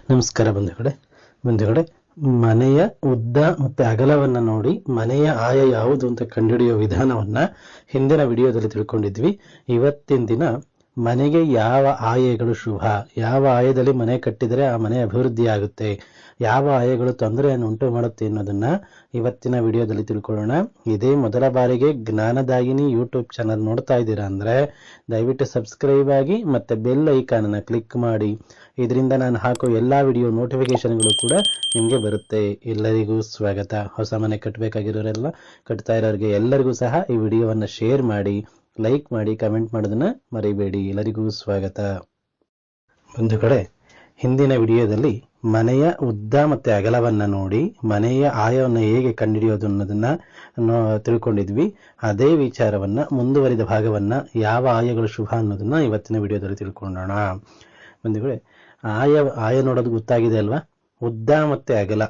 ನಮಸ್ಕಾರ ಬಂಧುಗಳೇ ಮನೆಯ ಉದ್ದ ಮತ್ತೆ ಅಗಲವನ್ನ ನೋಡಿ ಮನೆಯ ಆಯ ಯಾವುದು ಅಂತ ಕಂಡುಹಿಡಿಯುವ ವಿಧಾನವನ್ನ ಹಿಂದಿನ ವಿಡಿಯೋದಲ್ಲಿ ತಿಳ್ಕೊಂಡಿದ್ವಿ. ಇವತ್ತಿನ ದಿನ ಮನೆಗೆ ಯಾವ ಆಯಗಳು ಶುಭ, ಯಾವ ಆಯದಲ್ಲಿ ಮನೆ ಕಟ್ಟಿದರೆ ಆ ಮನೆ ಅಭಿವೃದ್ಧಿ ಆಗುತ್ತೆ, ಯಾವ ಆಯಗಳು ತೊಂದರೆಯನ್ನು ಉಂಟು ಮಾಡುತ್ತೆ ಅನ್ನೋದನ್ನ ಇವತ್ತಿನ ವಿಡಿಯೋದಲ್ಲಿ ತಿಳ್ಕೊಳ್ಳೋಣ. ಇದೇ ಮೊದಲ ಬಾರಿಗೆ ಜ್ಞಾನದಾಯಿನಿ ಯೂಟ್ಯೂಬ್ ಚಾನಲ್ ನೋಡ್ತಾ ಇದ್ದೀರಾ ಅಂದ್ರೆ ದಯವಿಟ್ಟು ಸಬ್ಸ್ಕ್ರೈಬ್ ಆಗಿ ಮತ್ತೆ ಬೆಲ್ ಐಕಾನ್ ಅನ್ನ ಕ್ಲಿಕ್ ಮಾಡಿ. ಇದರಿಂದ ನಾನು ಹಾಕೋ ಎಲ್ಲಾ ವಿಡಿಯೋ ನೋಟಿಫಿಕೇಶನ್ಗಳು ಕೂಡ ನಿಮಗೆ ಬರುತ್ತೆ. ಎಲ್ಲರಿಗೂ ಸ್ವಾಗತ. ಹೊಸ ಮನೆ ಕಟ್ಟಬೇಕಾಗಿರೋರೆಲ್ಲ, ಕಟ್ತಾ ಇರೋರಿಗೆ ಎಲ್ಲರಿಗೂ ಸಹ ಈ ವಿಡಿಯೋವನ್ನ ಶೇರ್ ಮಾಡಿ, ಲೈಕ್ ಮಾಡಿ, ಕಮೆಂಟ್ ಮಾಡೋದನ್ನ ಮರಿಬೇಡಿ. ಎಲ್ಲರಿಗೂ ಸ್ವಾಗತ. ಬಂಧುಗಳೇ, ಹಿಂದಿನ ವಿಡಿಯೋದಲ್ಲಿ ಮನೆಯ ಉದ್ದ ಮತ್ತೆ ಅಗಲವನ್ನ ನೋಡಿ ಮನೆಯ ಆಯವನ್ನು ಹೇಗೆ ಕಂಡುಹಿಡಿಯೋದು ಅನ್ನೋದನ್ನ ತಿಳ್ಕೊಂಡಿದ್ವಿ. ಅದೇ ವಿಚಾರವನ್ನ ಮುಂದುವರಿದ ಭಾಗವನ್ನ ಯಾವ ಆಯಗಳು ಶುಭ ಅನ್ನೋದನ್ನ ಇವತ್ತಿನ ವಿಡಿಯೋದಲ್ಲಿ ತಿಳ್ಕೊಳ್ಳೋಣ. ಬಂಧುಗಳೇ, ಆಯ ನೋಡೋದು ಗೊತ್ತಾಗಿದೆ ಅಲ್ವಾ? ಉದ್ದ ಮತ್ತೆ ಅಗಲ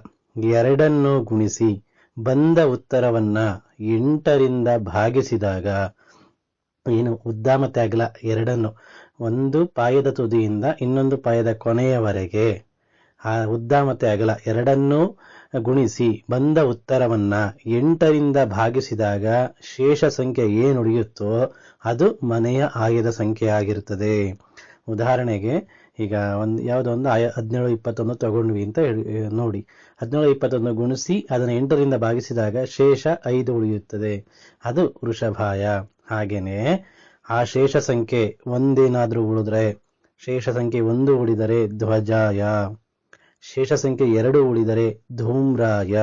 ಎರಡನ್ನು ಗುಣಿಸಿ ಬಂದ ಉತ್ತರವನ್ನ 8ರಿಂದ ಭಾಗಿಸಿದಾಗ ಏನು ಉದ್ದ ಮತ್ತೆ ಅಗಲ ಎರಡನ್ನು ಒಂದು ಪಾಯದ ತುದಿಯಿಂದ ಇನ್ನೊಂದು ಪಾಯದ ಕೊನೆಯವರೆಗೆ ಆ ಉದ್ದ ಮತ್ತೆ ಅಗಲ ಎರಡನ್ನೂ ಗುಣಿಸಿ ಬಂದ ಉತ್ತರವನ್ನ 8ರಿಂದ ಭಾಗಿಸಿದಾಗ ಶೇಷ ಸಂಖ್ಯೆ ಏನು ಉಳಿಯುತ್ತೋ ಅದು ಮನೆಯ ಆಯದ ಸಂಖ್ಯೆ ಆಗಿರುತ್ತದೆ. ಉದಾಹರಣೆಗೆ ಈಗ ಯಾವುದೋ ಒಂದು 17, 21 ತಗೊಂಡ್ವಿ ಅಂತ ನೋಡಿ, 17, 21 ಗುಣಿಸಿ ಅದನ್ನು 8ರಿಂದ ಭಾಗಿಸಿದಾಗ ಶೇಷ 5 ಉಳಿಯುತ್ತದೆ, ಅದು ವೃಷಭಾಯ. ಹಾಗೇನೆ ಆ ಶೇಷ ಸಂಖ್ಯೆ ಒಂದೇನಾದ್ರೂ ಉಳಿದ್ರೆ, ಶೇಷ ಸಂಖ್ಯೆ 1 ಉಳಿದರೆ ಧ್ವಜಾಯ, ಶೇಷ ಸಂಖ್ಯೆ 2 ಉಳಿದರೆ ಧೂಮ್ರಾಯ,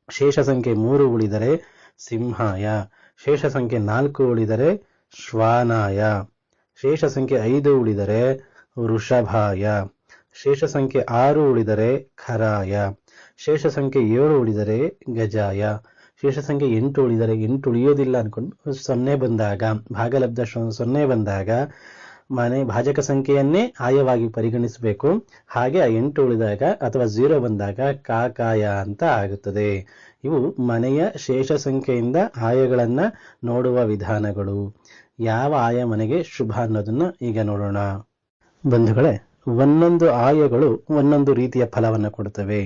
ಶೇಷ ಸಂಖ್ಯೆ 3 ಉಳಿದರೆ ಸಿಂಹಾಯ, ಶೇಷ ಸಂಖ್ಯೆ 4 ಉಳಿದರೆ ಶ್ವಾನಾಯ, ಶೇಷ ಸಂಖ್ಯೆ 5 ಉಳಿದರೆ ವೃಷಭಾಯ, ಶೇಷ ಸಂಖ್ಯೆ 6 ಉಳಿದರೆ ಖರಾಯ, ಶೇಷ ಸಂಖ್ಯೆ 7 ಉಳಿದರೆ ಗಜಾಯ, ಶೇಷ ಸಂಖ್ಯೆ 8 ಉಳಿದರೆ 8 ಉಳಿಯೋದಿಲ್ಲ ಅನ್ಕೊಂಡು 0 ಬಂದಾಗ, ಭಾಗಲಬ್ಧ 0 ಬಂದಾಗ ಮನೆ ಭಾಜಕ ಸಂಖ್ಯೆಯನ್ನೇ ಆಯವಾಗಿ ಪರಿಗಣಿಸಬೇಕು. ಹಾಗೆ 8 ಉಳಿದಾಗ ಅಥವಾ 0 ಬಂದಾಗ ಕಾಕಾಯ ಅಂತ ಆಗುತ್ತದೆ. ಇವು ಮನೆಯ ಶೇಷ ಸಂಖ್ಯೆಯಿಂದ ಆಯಗಳನ್ನ ನೋಡುವ ವಿಧಾನಗಳು. ಯಾವ ಆಯ ಮನೆಗೆ ಶುಭ ಅನ್ನೋದನ್ನ ಈಗ ನೋಡೋಣ. ಬಂಧುಗಳೇ, ಒಂದೊಂದು ಆಯಗಳು ಒಂದೊಂದು ರೀತಿಯ ಫಲವನ್ನು ಕೊಡುತ್ತವೆ.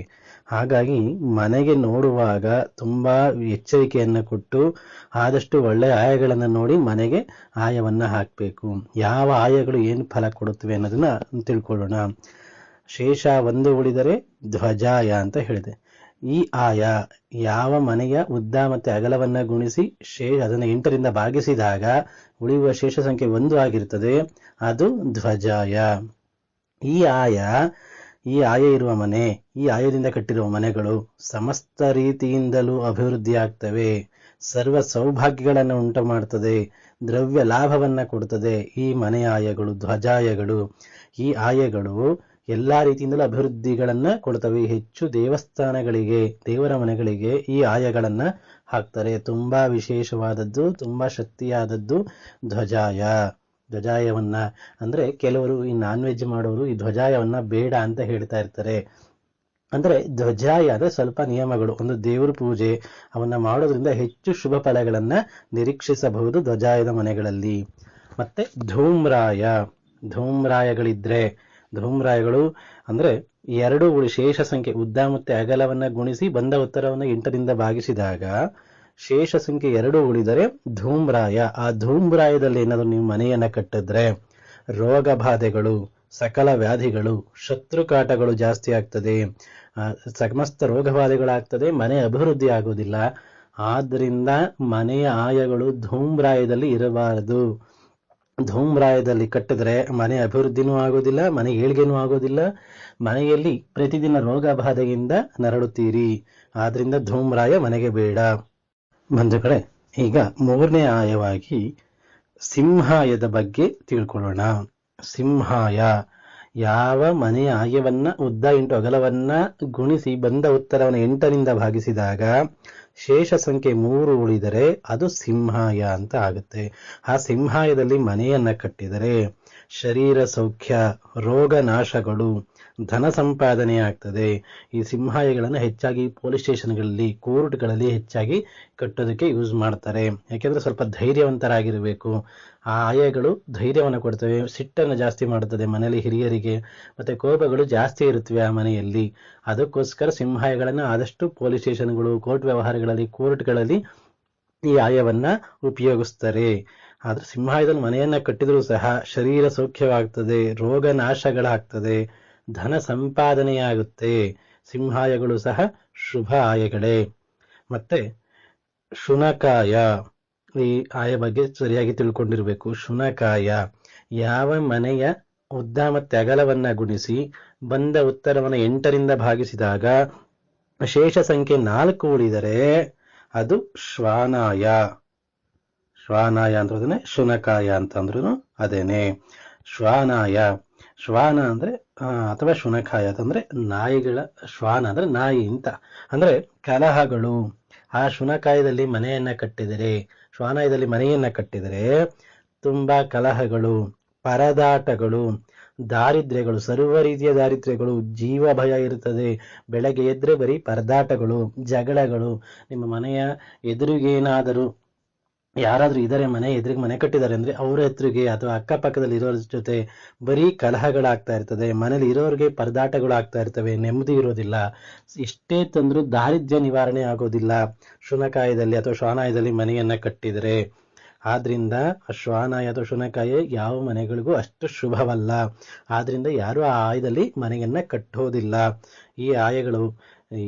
ಹಾಗಾಗಿ ಮನೆಗೆ ನೋಡುವಾಗ ತುಂಬಾ ಎಚ್ಚರಿಕೆಯನ್ನ ಕೊಟ್ಟು ಆದಷ್ಟು ಒಳ್ಳೆ ಆಯಗಳನ್ನ ನೋಡಿ ಮನೆಗೆ ಆಯವನ್ನ ಹಾಕಬೇಕು. ಯಾವ ಆಯಗಳು ಏನು ಫಲ ಕೊಡುತ್ತವೆ ಅನ್ನೋದನ್ನ ತಿಳ್ಕೊಳ್ಳೋಣ. ಶೇಷ 1 ಉಳಿದರೆ ಧ್ವಜಾಯ ಅಂತ ಹೇಳಿದೆ. ಈ ಆಯ ಯಾವ ಮನೆಯ ಉದ್ದ ಮತ್ತೆ ಅಗಲವನ್ನ ಗುಣಿಸಿ ಅದನ್ನ 8ರಿಂದ ಭಾಗಿಸಿದಾಗ ಉಳಿಯುವ ಶೇಷ ಸಂಖ್ಯೆ 1 ಆಗಿರ್ತದೆ, ಅದು ಧ್ವಜಾಯ. ಈ ಆಯ ಇರುವ ಮನೆ, ಈ ಆಯದಿಂದ ಕಟ್ಟಿರುವ ಮನೆಗಳು ಸಮಸ್ತ ರೀತಿಯಿಂದಲೂ ಅಭಿವೃದ್ಧಿ ಆಗ್ತವೆ, ಸರ್ವ ಸೌಭಾಗ್ಯಗಳನ್ನು ಉಂಟು ಮಾಡ್ತದೆ, ದ್ರವ್ಯ ಲಾಭವನ್ನ ಕೊಡ್ತದೆ. ಈ ಮನೆಯ ಆಯಗಳು ಧ್ವಜಾಯಗಳು. ಈ ಆಯಗಳು ಎಲ್ಲಾ ರೀತಿಯಿಂದಲೂ ಅಭಿವೃದ್ಧಿಗಳನ್ನ ಕೊಡ್ತವೆ. ಹೆಚ್ಚು ದೇವಸ್ಥಾನಗಳಿಗೆ, ದೇವರ ಮನೆಗಳಿಗೆ ಈ ಆಯಗಳನ್ನ ಹಾಕ್ತಾರೆ. ತುಂಬಾ ವಿಶೇಷವಾದದ್ದು, ತುಂಬಾ ಶಕ್ತಿಯಾದದ್ದು ಧ್ವಜಾಯ. ಧ್ವಜಾಯವನ್ನ ಅಂದ್ರೆ ಕೆಲವರು ಈ ನಾನ್ ವೆಜ್ ಮಾಡೋರು ಈ ಧ್ವಜಾಯವನ್ನ ಬೇಡ ಅಂತ ಹೇಳ್ತಾ ಇರ್ತಾರೆ. ಅಂದ್ರೆ ಧ್ವಜಾಯ ಅಂದ್ರೆ ಸ್ವಲ್ಪ ನಿಯಮಗಳು, ಒಂದು ದೇವ್ರ ಪೂಜೆ ಅವನ್ನ ಮಾಡೋದ್ರಿಂದ ಹೆಚ್ಚು ಶುಭ ಫಲಗಳನ್ನ ನಿರೀಕ್ಷಿಸಬಹುದು ಧ್ವಜಾಯದ ಮನೆಗಳಲ್ಲಿ. ಮತ್ತೆ ಧೂಮ್ರಾಯಗಳಿದ್ರೆ, ಧೂಮ್ರಾಯಗಳು ಅಂದ್ರೆ 2 ಶೇಷ ಸಂಖ್ಯೆ ಉದ್ದ ಮತ್ತೆ ಅಗಲವನ್ನ ಗುಣಿಸಿ ಬಂದ ಉತ್ತರವನ್ನ 8ರಿಂದ ಭಾಗಿಸಿದಾಗ ಶೇಷ ಸಂಖ್ಯೆ 2 ಉಳಿದರೆ ಧೂಮ್ರಾಯ. ಆ ಧೂಮ್ರಾಯದಲ್ಲಿ ಏನಾದ್ರು ನೀವು ಮನೆಯನ್ನ ಕಟ್ಟಿದ್ರೆ ರೋಗ ಬಾಧೆಗಳು, ಸಕಲ ವ್ಯಾಧಿಗಳು, ಶತ್ರುಕಾಟಗಳು ಜಾಸ್ತಿ ಆಗ್ತದೆ, ಸಮಸ್ತ ರೋಗ ಬಾಧೆಗಳಾಗ್ತದೆ, ಮನೆ ಅಭಿವೃದ್ಧಿ ಆಗೋದಿಲ್ಲ. ಆದ್ರಿಂದ ಮನೆಯ ಆಯಗಳು ಧೂಮ್ರಾಯದಲ್ಲಿ ಇರಬಾರದು. ಧೂಮ್ರಾಯದಲ್ಲಿ ಕಟ್ಟಿದ್ರೆ ಮನೆ ಅಭಿವೃದ್ಧಿನೂ ಆಗೋದಿಲ್ಲ, ಮನೆ ಏಳ್ಗೆನೂ ಆಗೋದಿಲ್ಲ, ಮನೆಯಲ್ಲಿ ಪ್ರತಿದಿನ ರೋಗ ಬಾಧೆಯಿಂದ ನರಳುತ್ತೀರಿ. ಆದ್ರಿಂದ ಧೂಮ್ರಾಯ ಮನೆಗೆ ಬೇಡ. ಬಂಧುಗಳೇ, ಈಗ 3ನೇ ಆಯವಾಗಿ ಸಿಂಹಾಯದ ಬಗ್ಗೆ ತಿಳ್ಕೊಳ್ಳೋಣ. ಸಿಂಹಾಯ ಯಾವ ಮನೆಯ ಆಯವನ್ನ ಉದ್ದ ಇಂಟು ಅಗಲವನ್ನ ಗುಣಿಸಿ ಬಂದ ಉತ್ತರವನ್ನು 8ರಿಂದ ಭಾಗಿಸಿದಾಗ ಶೇಷ ಸಂಖ್ಯೆ 3 ಉಳಿದರೆ ಅದು ಸಿಂಹಾಯ ಅಂತ ಆಗುತ್ತೆ. ಆ ಸಿಂಹಾಯದಲ್ಲಿ ಮನೆಯನ್ನ ಕಟ್ಟಿದರೆ ಶರೀರ ಸೌಖ್ಯ, ರೋಗ ನಾಶಗಳು, ಧನ ಸಂಪಾದನೆ ಆಗ್ತದೆ. ಈ ಸಿಂಹಾಯಗಳನ್ನು ಹೆಚ್ಚಾಗಿ ಪೊಲೀಸ್ ಸ್ಟೇಷನ್ಗಳಲ್ಲಿ, ಕೋರ್ಟ್ಗಳಲ್ಲಿ ಹೆಚ್ಚಾಗಿ ಕಟ್ಟೋದಕ್ಕೆ ಯೂಸ್ ಮಾಡ್ತಾರೆ. ಯಾಕೆಂದ್ರೆ ಸ್ವಲ್ಪ ಧೈರ್ಯವಂತರಾಗಿರಬೇಕು. ಆ ಆಯಗಳು ಧೈರ್ಯವನ್ನು ಕೊಡ್ತವೆ, ಸಿಟ್ಟನ್ನು ಜಾಸ್ತಿ ಮಾಡುತ್ತದೆ ಮನೆಯಲ್ಲಿ ಹಿರಿಯರಿಗೆ, ಮತ್ತೆ ಕೋಪಗಳು ಜಾಸ್ತಿ ಇರುತ್ತವೆ ಆ ಮನೆಯಲ್ಲಿ. ಅದಕ್ಕೋಸ್ಕರ ಸಿಂಹಾಯಗಳನ್ನು ಆದಷ್ಟು ಪೊಲೀಸ್ ಸ್ಟೇಷನ್ಗಳು, ಕೋರ್ಟ್ ವ್ಯವಹಾರಗಳಲ್ಲಿ, ಕೋರ್ಟ್ಗಳಲ್ಲಿ ಈ ಆಯವನ್ನ ಉಪಯೋಗಿಸ್ತಾರೆ. ಆದ್ರೆ ಸಿಂಹಾಯದಲ್ಲಿ ಮನೆಯನ್ನ ಕಟ್ಟಿದ್ರೂ ಸಹ ಶರೀರ ಸೌಖ್ಯವಾಗ್ತದೆ, ರೋಗ ನಾಶಗಳಾಗ್ತದೆ, ಧನ ಸಂಪಾದನೆಯಾಗುತ್ತೆ. ಸಿಂಹಾಯಗಳು ಸಹ ಶುಭ ಆಯಗಳೇ. ಮತ್ತೆ ಶುನಕಾಯ, ಈ ಆಯ ಬಗ್ಗೆ ಸರಿಯಾಗಿ ತಿಳ್ಕೊಂಡಿರ್ಬೇಕು. ಶುನಕಾಯ, ಯಾವ ಮನೆಯ ಉದ್ದ ಮತ್ತೆ ಅಗಲವನ್ನ ಗುಣಿಸಿ ಬಂದ ಉತ್ತರವನ್ನು 8ರಿಂದ ಭಾಗಿಸಿದಾಗ ಶೇಷ ಸಂಖ್ಯೆ 4 ಉಳಿದರೆ ಅದು ಶ್ವಾನಾಯ. ಶ್ವಾನಾಯ ಅಂತಂದ್ರೆ ಶುನಕಾಯ ಅಂತಂದ್ರು ಅದೇನೆ ಶ್ವಾನಾಯ. ಶ್ವಾನ ಅಂದ್ರೆ ಅಥವಾ ಶುನಕಾಯ ಅಂತಂದ್ರೆ ನಾಯಿಗಳ, ಶ್ವಾನ ಅಂದ್ರೆ ನಾಯಿ ಅಂತ. ಅಂದ್ರೆ ಕಲಹಗಳು. ಆ ಶುನಕಾಯದಲ್ಲಿ ಮನೆಯನ್ನ ಕಟ್ಟಿದರೆ, ಶ್ವಾನಾಯದಲ್ಲಿ ಮನೆಯನ್ನ ಕಟ್ಟಿದರೆ ತುಂಬಾ ಕಲಹಗಳು, ಪರದಾಟಗಳು, ದಾರಿದ್ರ್ಯಗಳು, ಸರ್ವ ರೀತಿಯ ದಾರಿದ್ರ್ಯಗಳು, ಜೀವ ಭಯ ಇರುತ್ತದೆ. ಬೆಳಗ್ಗೆ ಎದ್ರೆ ಬರೀ ಪರದಾಟಗಳು, ಜಗಳಗಳು. ನಿಮ್ಮ ಮನೆಯ ಎದುರಿಗೇನಾದರೂ ಯಾರಾದ್ರೂ ಇದಾರೆ, ಮನೆ ಎದುರಿಗೆ ಮನೆ ಕಟ್ಟಿದ್ದಾರೆ ಅಂದ್ರೆ ಅವರ ಎದುರಿಗೆ ಅಥವಾ ಅಕ್ಕಪಕ್ಕದಲ್ಲಿ ಇರೋರ ಜೊತೆ ಬರೀ ಕಲಹಗಳಾಗ್ತಾ ಇರ್ತದೆ. ಮನೇಲಿ ಇರೋರಿಗೆ ಪರದಾಟಗಳು ಆಗ್ತಾ ಇರ್ತವೆ, ನೆಮ್ಮದಿ ಇರೋದಿಲ್ಲ. ಎಷ್ಟೇ ತಂದ್ರೂ ದಾರಿದ್ರ್ಯ ನಿವಾರಣೆ ಆಗೋದಿಲ್ಲ ಶುನಕಾಯದಲ್ಲಿ ಅಥವಾ ಶ್ವಾನಾಯದಲ್ಲಿ ಮನೆಯನ್ನ ಕಟ್ಟಿದರೆ. ಆದ್ರಿಂದ ಶ್ವಾನಾಯ ಅಥವಾ ಶುನಕಾಯ ಯಾವ ಮನೆಗಳಿಗೂ ಅಷ್ಟು ಶುಭವಲ್ಲ. ಆದ್ರಿಂದ ಯಾರು ಆ ಆಯದಲ್ಲಿ ಮನೆಯನ್ನ ಕಟ್ಟೋದಿಲ್ಲ. ಈ ಆಯಗಳು ಈ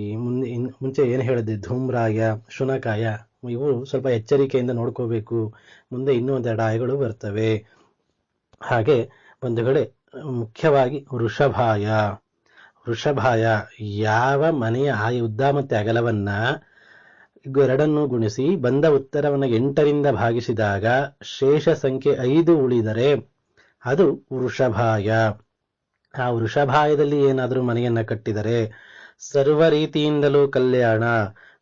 ಮುಂಚೆ ಏನು ಹೇಳಿದ್ದೆ, ಧೂಮ್ರಾಯ, ಶುನಕಾಯ, ಇವು ಸ್ವಲ್ಪ ಎಚ್ಚರಿಕೆಯಿಂದ ನೋಡ್ಕೋಬೇಕು. ಮುಂದೆ ಇನ್ನೂ ಒಂದೆರಡು ಆಯಗಳು ಬರ್ತವೆ. ಹಾಗೆ ಬಂಧುಗಳೇ, ಮುಖ್ಯವಾಗಿ ವೃಷಭಾಯ. ವೃಷಭಾಯ ಯಾವ ಮನೆಯ ಆಯ ಉದ್ದ ಮತ್ತೆ ಅಗಲವನ್ನ ಎರಡನ್ನು ಗುಣಿಸಿ ಬಂದ ಉತ್ತರವನ್ನು 8ರಿಂದ ಭಾಗಿಸಿದಾಗ ಶೇಷ ಸಂಖ್ಯೆ 5 ಉಳಿದರೆ ಅದು ವೃಷಭಾಯ. ಆ ವೃಷಭಾಯದಲ್ಲಿ ಏನಾದರೂ ಮನೆಯನ್ನ ಕಟ್ಟಿದರೆ ಸರ್ವ ರೀತಿಯಿಂದಲೂ ಕಲ್ಯಾಣ,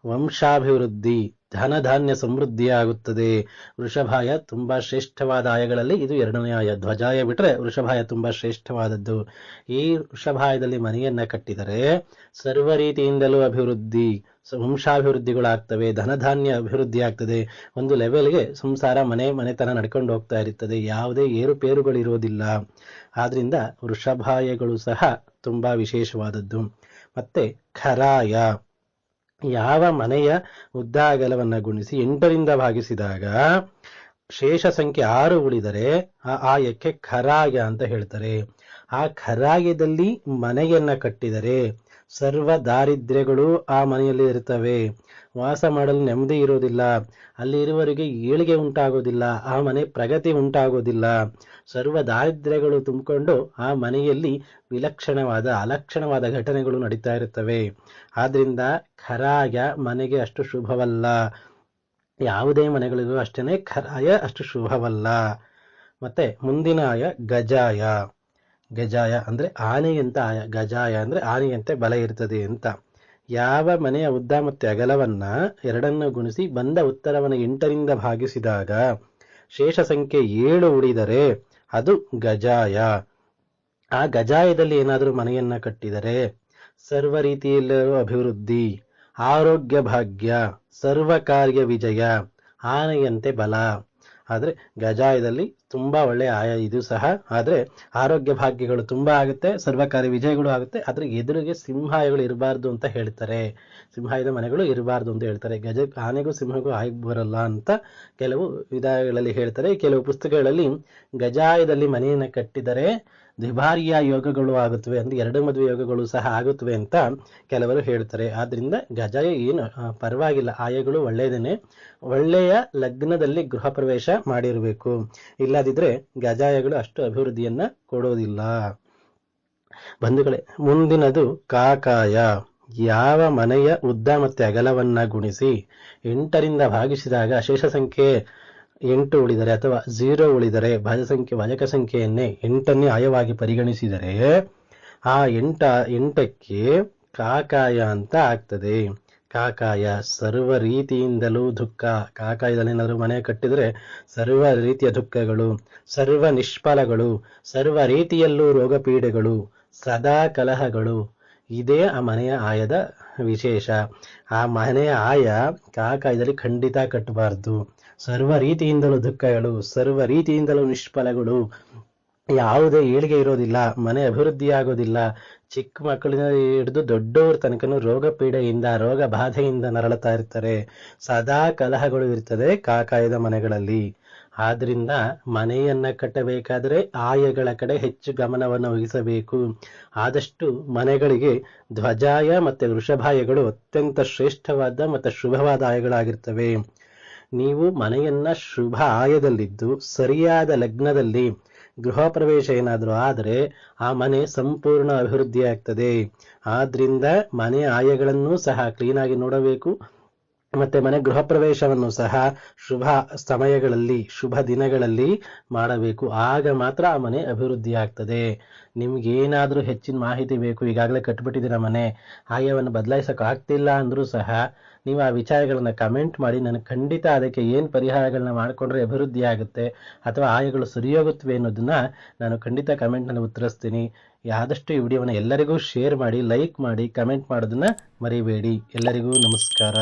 ವಂಶಾಭಿವೃದ್ಧಿ, ಧನಧಾನ್ಯ ಸಮೃದ್ಧಿ ಆಗುತ್ತದೆ. ವೃಷಭಾಯ ತುಂಬಾ ಶ್ರೇಷ್ಠವಾದ ಆಯಗಳಲ್ಲಿ ಇದು 2ನೇ ಆಯ. ಧ್ವಜಾಯ ಬಿಟ್ರೆ ವೃಷಭಾಯ ತುಂಬಾ ಶ್ರೇಷ್ಠವಾದದ್ದು. ಈ ವೃಷಭಾಯದಲ್ಲಿ ಮನೆಯನ್ನ ಕಟ್ಟಿದರೆ ಸರ್ವ ರೀತಿಯಿಂದಲೂ ಅಭಿವೃದ್ಧಿ, ವಂಶಾಭಿವೃದ್ಧಿಗಳಾಗ್ತವೆ, ಧನಧಾನ್ಯ ಅಭಿವೃದ್ಧಿ ಆಗ್ತದೆ. ಒಂದು ಲೆವೆಲ್ಗೆ ಸಂಸಾರ, ಮನೆತನ ನಡ್ಕೊಂಡು ಹೋಗ್ತಾ ಇರುತ್ತದೆ, ಯಾವುದೇ ಏರುಪೇರುಗಳಿರೋದಿಲ್ಲ. ಆದ್ರಿಂದ ವೃಷಭಾಯಗಳು ಸಹ ತುಂಬಾ ವಿಶೇಷವಾದದ್ದು. ಮತ್ತೆ ಖರಾಯ, ಯಾವ ಮನೆಯ ಉದ್ದ ಅಗಲವನ್ನ ಗುಣಿಸಿ 8ರಿಂದ ಭಾಗಿಸಿದಾಗ ಶೇಷ ಸಂಖ್ಯೆ 6 ಉಳಿದರೆ ಆ ಆಯಕ್ಕೆ ಖರಾಯ ಅಂತ ಹೇಳ್ತಾರೆ. ಆ ಖರಾಯದಲ್ಲಿ ಮನೆಯನ್ನ ಕಟ್ಟಿದರೆ ಸರ್ವ ದಾರಿದ್ರ್ಯಗಳು ಆ ಮನೆಯಲ್ಲಿ ಇರ್ತವೆ. ವಾಸ ಮಾಡಲು ನೆಮ್ಮದಿ ಇರೋದಿಲ್ಲ, ಅಲ್ಲಿ ಇರುವವರಿಗೆ ಏಳಿಗೆ ಉಂಟಾಗೋದಿಲ್ಲ, ಆ ಮನೆ ಪ್ರಗತಿ ಉಂಟಾಗೋದಿಲ್ಲ. ಸರ್ವ ದಾರಿದ್ರ್ಯಗಳು ತುಂಬಿಕೊಂಡು ಆ ಮನೆಯಲ್ಲಿ ವಿಲಕ್ಷಣವಾದ, ಅಲಕ್ಷಣವಾದ ಘಟನೆಗಳು ನಡೀತಾ ಇರುತ್ತವೆ. ಆದ್ರಿಂದ ಖರಾಯ ಮನೆಗೆ ಅಷ್ಟು ಶುಭವಲ್ಲ. ಯಾವುದೇ ಮನೆಗಳಿಗೂ ಅಷ್ಟೇನೆ ಖರಾಯ ಅಷ್ಟು ಶುಭವಲ್ಲ. ಮತ್ತೆ ಮುಂದಿನ ಆಯ ಗಜಾಯ. ಗಜಾಯ ಅಂದ್ರೆ ಆನೆಯಂತ ಆಯ. ಗಜಾಯ ಅಂದ್ರೆ ಆನೆಯಂತೆ ಬಲ ಇರ್ತದೆ ಅಂತ. ಯಾವ ಮನೆಯ ಉದ್ದ ಮತ್ತೆ ಅಗಲವನ್ನ 2ನ್ನು ಗುಣಿಸಿ ಬಂದ ಉತ್ತರವನ್ನು 8ರಿಂದ ಭಾಗಿಸಿದಾಗ ಶೇಷ ಸಂಖ್ಯೆ 7 ಉಳಿದರೆ ಅದು ಗಜಾಯ. ಆ ಗಜಾಯದಲ್ಲಿ ಏನಾದರೂ ಮನೆಯನ್ನ ಕಟ್ಟಿದರೆ ಸರ್ವ ರೀತಿಯಲ್ಲೂ ಅಭಿವೃದ್ಧಿ, ಆರೋಗ್ಯ ಭಾಗ್ಯ, ಸರ್ವ ಕಾರ್ಯ ವಿಜಯ, ಆನೆಯಂತೆ ಬಲ. ಆದ್ರೆ ಗಜಾಯದಲ್ಲಿ ತುಂಬಾ ಒಳ್ಳೆ ಆಯ ಇದು ಸಹ. ಆದ್ರೆ ಆರೋಗ್ಯ ಭಾಗ್ಯಗಳು ತುಂಬಾ ಆಗುತ್ತೆ, ಸರ್ವಕಾರಿ ವಿಜಯಗಳು ಆಗುತ್ತೆ. ಆದ್ರೆ ಎದುರಿಗೆ ಸಿಂಹಾಯಗಳು ಇರಬಾರ್ದು ಅಂತ ಹೇಳ್ತಾರೆ. ಸಿಂಹಾಯದ ಮನೆಗಳು ಇರಬಾರ್ದು ಅಂತ ಹೇಳ್ತಾರೆ. ಆನೆಗೂ ಸಿಂಹಗೂ ಆಗಿ ಬರಲ್ಲ ಅಂತ ಕೆಲವು ವಿಧಾನಗಳಲ್ಲಿ ಹೇಳ್ತಾರೆ. ಕೆಲವು ಪುಸ್ತಕಗಳಲ್ಲಿ ಗಜಾಯದಲ್ಲಿ ಮನೆಯನ್ನು ಕಟ್ಟಿದರೆ ದ್ವಿಭಾರ್ಯ ಯೋಗಗಳು ಆಗುತ್ತವೆ, ಅಂದ್ರೆ 2 ಮದುವೆ ಯೋಗಗಳು ಸಹ ಆಗುತ್ತವೆ ಅಂತ ಕೆಲವರು ಹೇಳ್ತಾರೆ. ಆದ್ರಿಂದ ಗಜಾಯ ಏನು ಪರವಾಗಿಲ್ಲ, ಆಯಗಳು ಒಳ್ಳೆಯದೇನೆ. ಒಳ್ಳೆಯ ಲಗ್ನದಲ್ಲಿ ಗೃಹ ಪ್ರವೇಶ ಮಾಡಿರಬೇಕು, ಇಲ್ಲದಿದ್ರೆ ಗಜಾಯಗಳು ಅಷ್ಟು ಅಭಿವೃದ್ಧಿಯನ್ನ ಕೊಡೋದಿಲ್ಲ. ಬಂಧುಗಳೇ, ಮುಂದಿನದು ಕಾಕಾಯ. ಯಾವ ಮನೆಯ ಉದ್ದ ಮತ್ತೆ ಅಗಲವನ್ನ ಗುಣಿಸಿ 8ರಿಂದ ಭಾಗಿಸಿದಾಗ ಶೇಷ ಸಂಖ್ಯೆ 8 ಉಳಿದರೆ ಅಥವಾ 0 ಉಳಿದರೆ ಭಾಜಕ ಸಂಖ್ಯೆಯನ್ನೇ 8ನೇ ಆಯವಾಗಿ ಪರಿಗಣಿಸಿದರೆ ಆ 8ಕ್ಕೆ ಕಾಕಾಯ ಅಂತ ಆಗ್ತದೆ. ಕಾಕಾಯ ಸರ್ವ ರೀತಿಯಿಂದಲೂ ದುಃಖ. ಕಾಕಾಯದಲ್ಲಿ ಏನಾದರೂ ಮನೆ ಕಟ್ಟಿದರೆ ಸರ್ವ ರೀತಿಯ ದುಃಖಗಳು, ಸರ್ವ ನಿಷ್ಫಲಗಳು, ಸರ್ವ ರೀತಿಯಲ್ಲೂ ರೋಗ ಪೀಡೆಗಳು, ಸದಾ ಕಲಹಗಳು. ಇದೇ ಆ ಮನೆಯ ಆಯದ ವಿಶೇಷ. ಆ ಮನೆಯ ಆಯ ಕಾಕಾಯದಲ್ಲಿ ಖಂಡಿತ ಕಟ್ಟಬಾರ್ದು. ಸರ್ವ ರೀತಿಯಿಂದಲೂ ದುಃಖಗಳು, ಸರ್ವ ರೀತಿಯಿಂದಲೂ ನಿಷ್ಫಲಗಳು, ಯಾವುದೇ ಏಳಿಗೆ ಇರೋದಿಲ್ಲ, ಮನೆ ಅಭಿವೃದ್ಧಿ ಆಗೋದಿಲ್ಲ. ಚಿಕ್ಕ ಮಕ್ಕಳಿಂದ ಹಿಡಿದು ದೊಡ್ಡವ್ರ ತನಕನೂ ರೋಗ ಪೀಡೆಯಿಂದ, ರೋಗ ಬಾಧೆಯಿಂದ ನರಳುತ್ತಾ ಇರ್ತಾರೆ. ಸದಾ ಕಲಹಗಳು ಇರ್ತದೆ ಕಾಕಾಯದ ಮನೆಗಳಲ್ಲಿ. ಆದ್ರಿಂದ ಮನೆಯನ್ನ ಕಟ್ಟಬೇಕಾದ್ರೆ ಆಯಗಳ ಕಡೆ ಹೆಚ್ಚು ಗಮನವನ್ನು ವಹಿಸಬೇಕು. ಆದಷ್ಟು ಮನೆಗಳಿಗೆ ಧ್ವಜಾಯ ಮತ್ತೆ ವೃಷಭಾಯಗಳು ಅತ್ಯಂತ ಶ್ರೇಷ್ಠವಾದ ಮತ್ತು ಶುಭವಾದ ಆಯಗಳಾಗಿರ್ತವೆ. ನೀವು ಮನೆಯನ್ನ ಶುಭ ಆಯದಲ್ಲಿದ್ದು ಸರಿಯಾದ ಲಗ್ನದಲ್ಲಿ ಗೃಹ ಪ್ರವೇಶ ಏನಾದರೂ ಆದರೆ ಆ ಮನೆ ಸಂಪೂರ್ಣ ಅಭಿವೃದ್ಧಿ ಆಗ್ತದೆ. ಆದ್ರಿಂದ ಮನೆ ಆಯಗಳನ್ನು ಸಹ ಕ್ಲೀನಾಗಿ ನೋಡಬೇಕು. ಮತ್ತೆ ಮನೆ ಗೃಹ ಪ್ರವೇಶವನ್ನು ಸಹ ಶುಭ ಸಮಯಗಳಲ್ಲಿ, ಶುಭ ದಿನಗಳಲ್ಲಿ ಮಾಡಬೇಕು. ಆಗ ಮಾತ್ರ ಆ ಮನೆ ಅಭಿವೃದ್ಧಿ ಆಗ್ತದೆ. ನಿಮ್ಗೇನಾದರೂ ಹೆಚ್ಚಿನ ಮಾಹಿತಿ ಬೇಕು, ಈಗಾಗಲೇ ಕಟ್ಬಿಟ್ಟಿದ್ದೀರ ಮನೆ, ಆಯವನ್ನು ಬದಲಾಯಿಸೋಕೆ ಆಗ್ತಿಲ್ಲ ಅಂದರೂ ಸಹ ನೀವು ಆ ವಿಚಾರಗಳನ್ನ ಕಮೆಂಟ್ ಮಾಡಿ. ನನಗೆ ಖಂಡಿತ ಅದಕ್ಕೆ ಏನು ಪರಿಹಾರಗಳನ್ನ ಮಾಡಿಕೊಂಡ್ರೆ ಅಭಿವೃದ್ಧಿ ಆಗುತ್ತೆ ಅಥವಾ ಆಯಗಳು ಸರಿಯೋಗುತ್ತವೆ ಅನ್ನೋದನ್ನ ನಾನು ಖಂಡಿತ ಕಮೆಂಟ್ನಲ್ಲಿ ಉತ್ತರಿಸ್ತೀನಿ. ಆದಷ್ಟು ಈ ವಿಡಿಯೋವನ್ನು ಎಲ್ಲರಿಗೂ ಶೇರ್ ಮಾಡಿ, ಲೈಕ್ ಮಾಡಿ, ಕಮೆಂಟ್ ಮಾಡೋದನ್ನ ಮರಿಬೇಡಿ. ಎಲ್ಲರಿಗೂ ನಮಸ್ಕಾರ.